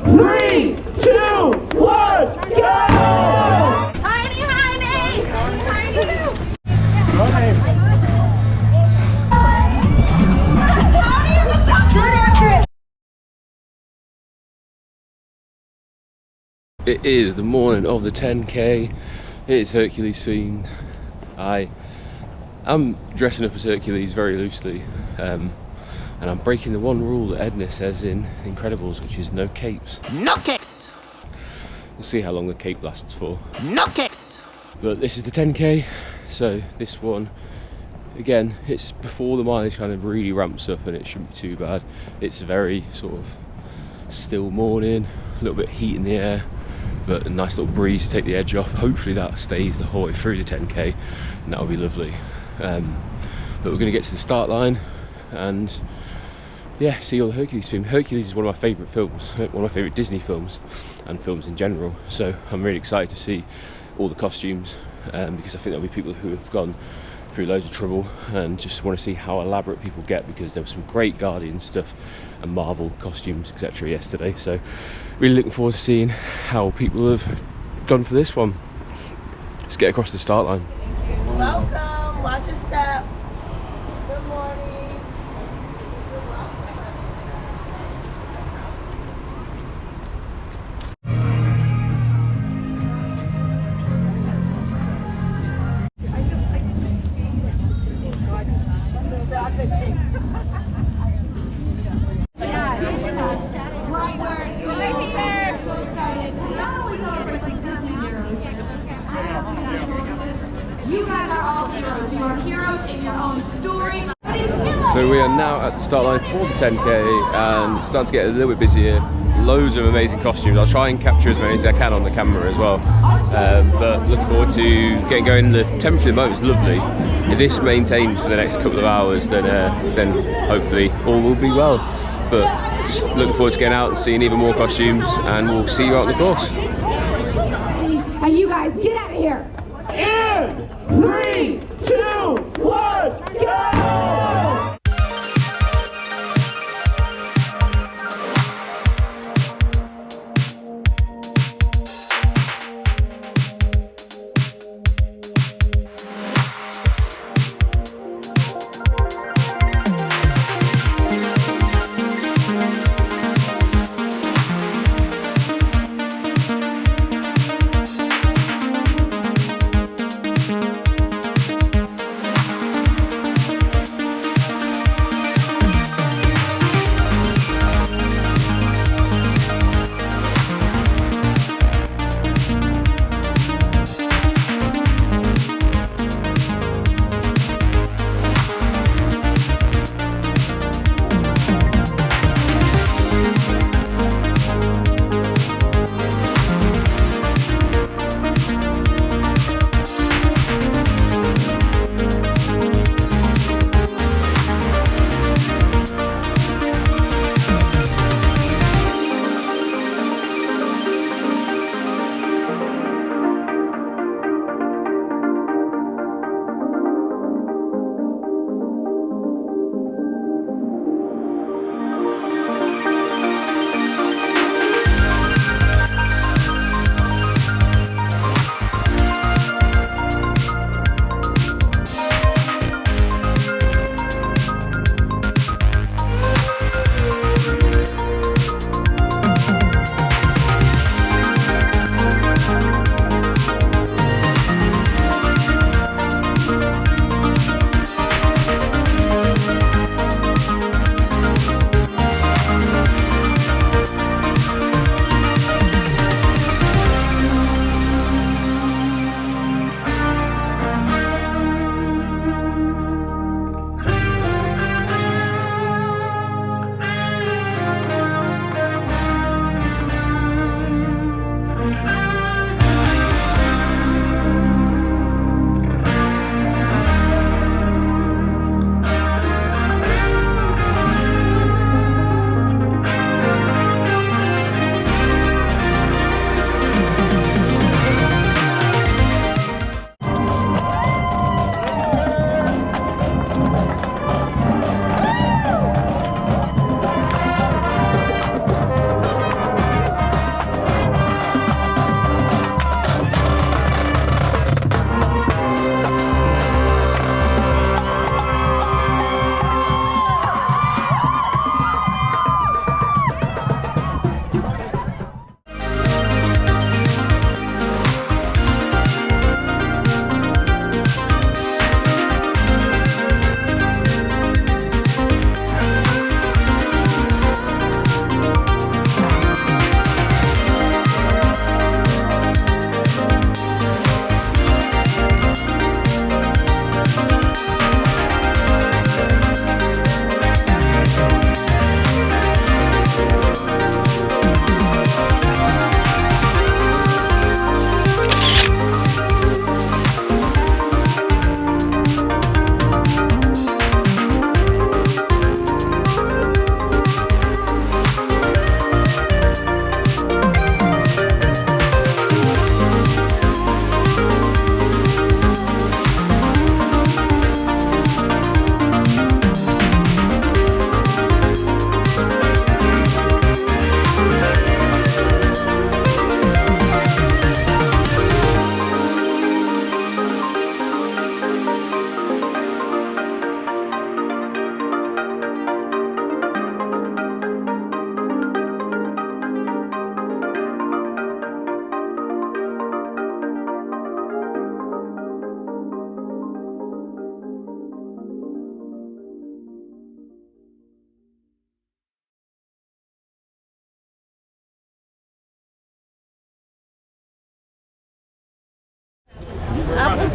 3, 2, 1, go! Heidi, Heidi! It is the morning of the 10k. It's Hercules themed. I am dressing up as Hercules very loosely, and I'm breaking the one rule that Edna says in Incredibles, which is no capes. No capes! We'll see how long the cape lasts for. No capes! But this is the 10k, so this one, again, it's before the mileage kind of really ramps up and it shouldn't be too bad. It's a very sort of still morning, a little bit of heat in the air, but a nice little breeze to take the edge off. Hopefully that stays the whole way through the 10k, and that'll be lovely. But we're going to get to the start line and yeah, see all the Hercules films. Hercules is one of my favourite films, one of my favourite Disney films and films in general, so I'm really excited to see all the costumes, because I think there'll be people who have gone through loads of trouble and just want to see how elaborate people get, because there was some great Guardian stuff and Marvel costumes etc yesterday, so really looking forward to seeing how people have gone for this one. Let's get across the start line. Welcome, watch your step. Good morning. You guys are all heroes. You are heroes in your own story. So we are now at the start line for the 10k and it's starting to get a little bit busier. Loads of amazing costumes. I'll try and capture as many as I can on the camera as well. But look forward to getting going. The temperature at the moment is lovely. If this maintains for the next couple of hours, then hopefully all will be well. But just looking forward to getting out and seeing even more costumes, and we'll see you out on the course. And you guys, get out of here. In 3, 2, 1, go!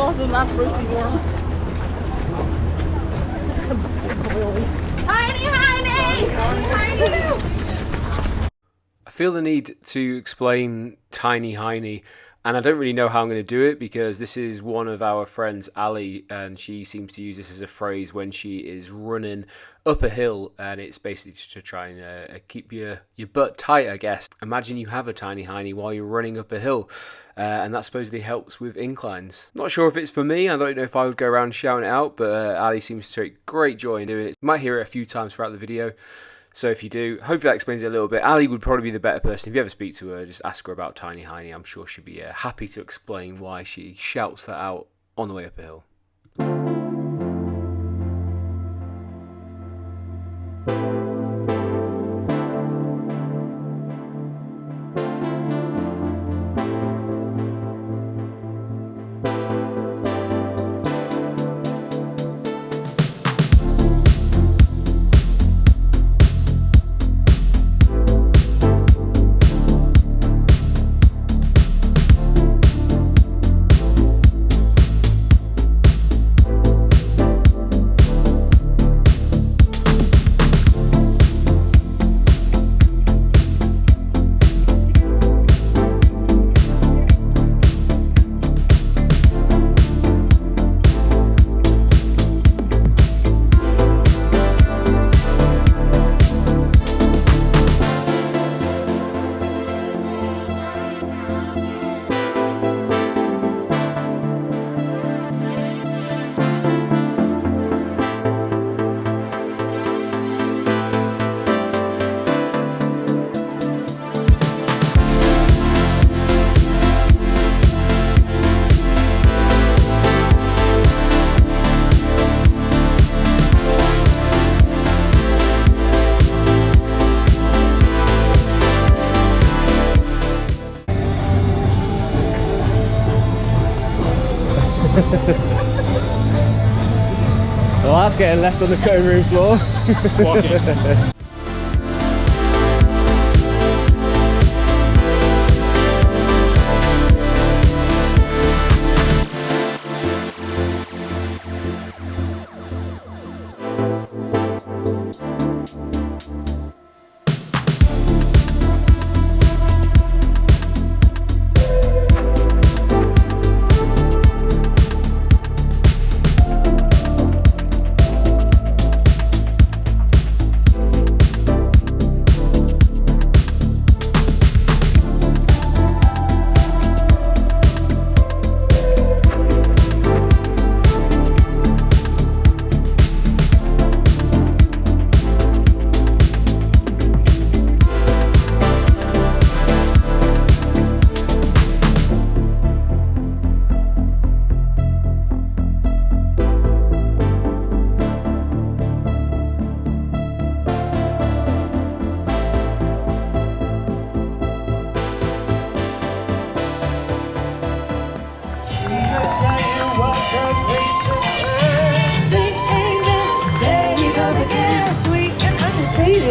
sauce is not supposed to be warm. Heiny, Heiny! I feel the need to explain Tiny Heiny, and I don't really know how I'm going to do it because this is one of our friends, Ali, and she seems to use this as a phrase when she is running up a hill, and it's basically just to try and keep your butt tight, I guess. Imagine you have a tiny hiney while you're running up a hill, and that supposedly helps with inclines. Not sure if it's for me, I don't know if I would go around shouting it out, but Ali seems to take great joy in doing it. You might hear it a few times throughout the video. So if you do, hopefully that explains it a little bit. Ali would probably be the better person. If you ever speak to her, just ask her about Tiny Heiny. I'm sure she'd be happy to explain why she shouts that out on the way up a hill. Well, that's getting left on the cone room floor. Walk in.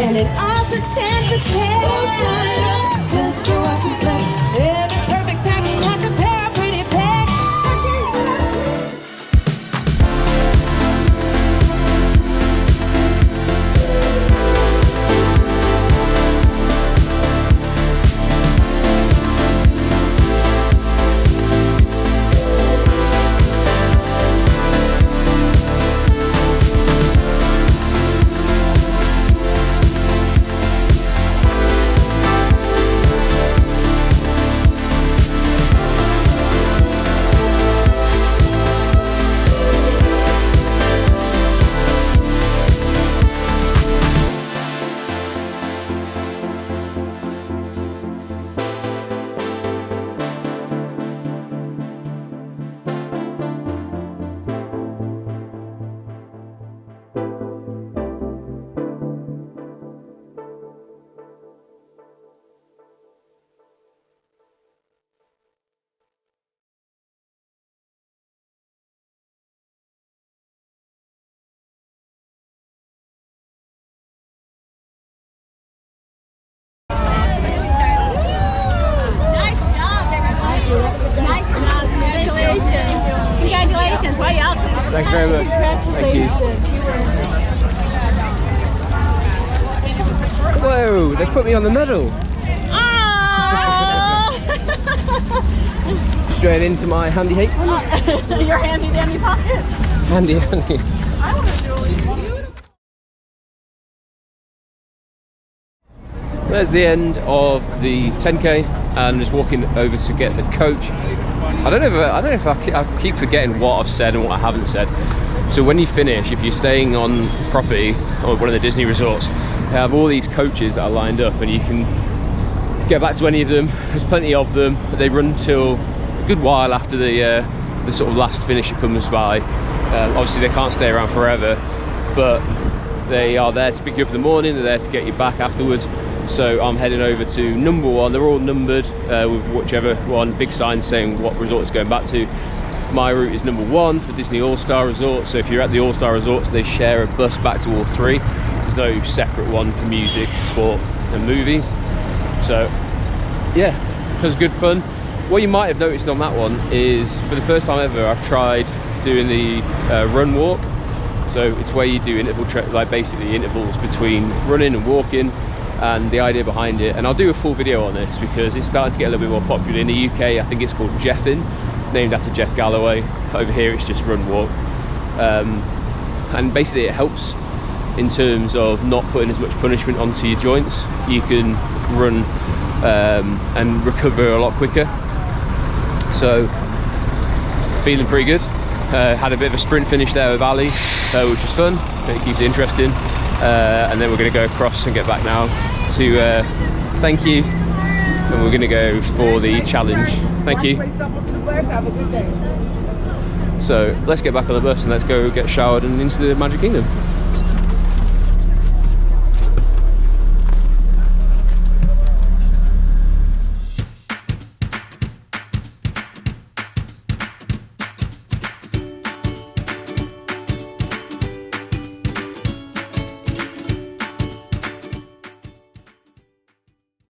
And it offers 10 for 10. Go sign up just to watch it flex. Yeah, this perfect package wants a pair of pretty pecs. Thank you very much. Thank you. Whoa, they put me on the medal. Straight into my handy handy. Your handy dandy pocket. Handy handy. There's the end of the 10k, and I'm just walking over to get the coach. I don't know if I keep forgetting what I've said and what I haven't said. So when you finish, if you're staying on property or one of the Disney resorts, they have all these coaches that are lined up, and you can get back to any of them. There's plenty of them. They run till a good while after the sort of last finisher comes by. Obviously they can't stay around forever, but they are there to pick you up in the morning. They're there to get you back afterwards. So I'm heading over to number 1. They're all numbered with whichever one, big sign saying what resort it's going back to. My route is number 1 for Disney All-Star Resort. So if you're at the All-Star Resorts, they share a bus back to all 3. There's no separate one for music, sport and movies. So yeah, it was good fun. What you might have noticed on that one is, for the first time ever, I've tried doing the run walk. So it's where you do interval, like basically intervals between running and walking, and the idea behind it. And I'll do a full video on this because it's starting to get a little bit more popular in the UK. I think it's called Jeffin, named after Jeff Galloway. Over here it's just run walk, and basically it helps in terms of not putting as much punishment onto your joints. You can run and recover a lot quicker. So feeling pretty good. Had a bit of a sprint finish there with Ali, which was fun. It keeps it interesting. And then we're going to go across and get back now to thank you, and we're going to go for the challenge. Thank you. So let's get back on the bus and let's go get showered and into the Magic Kingdom.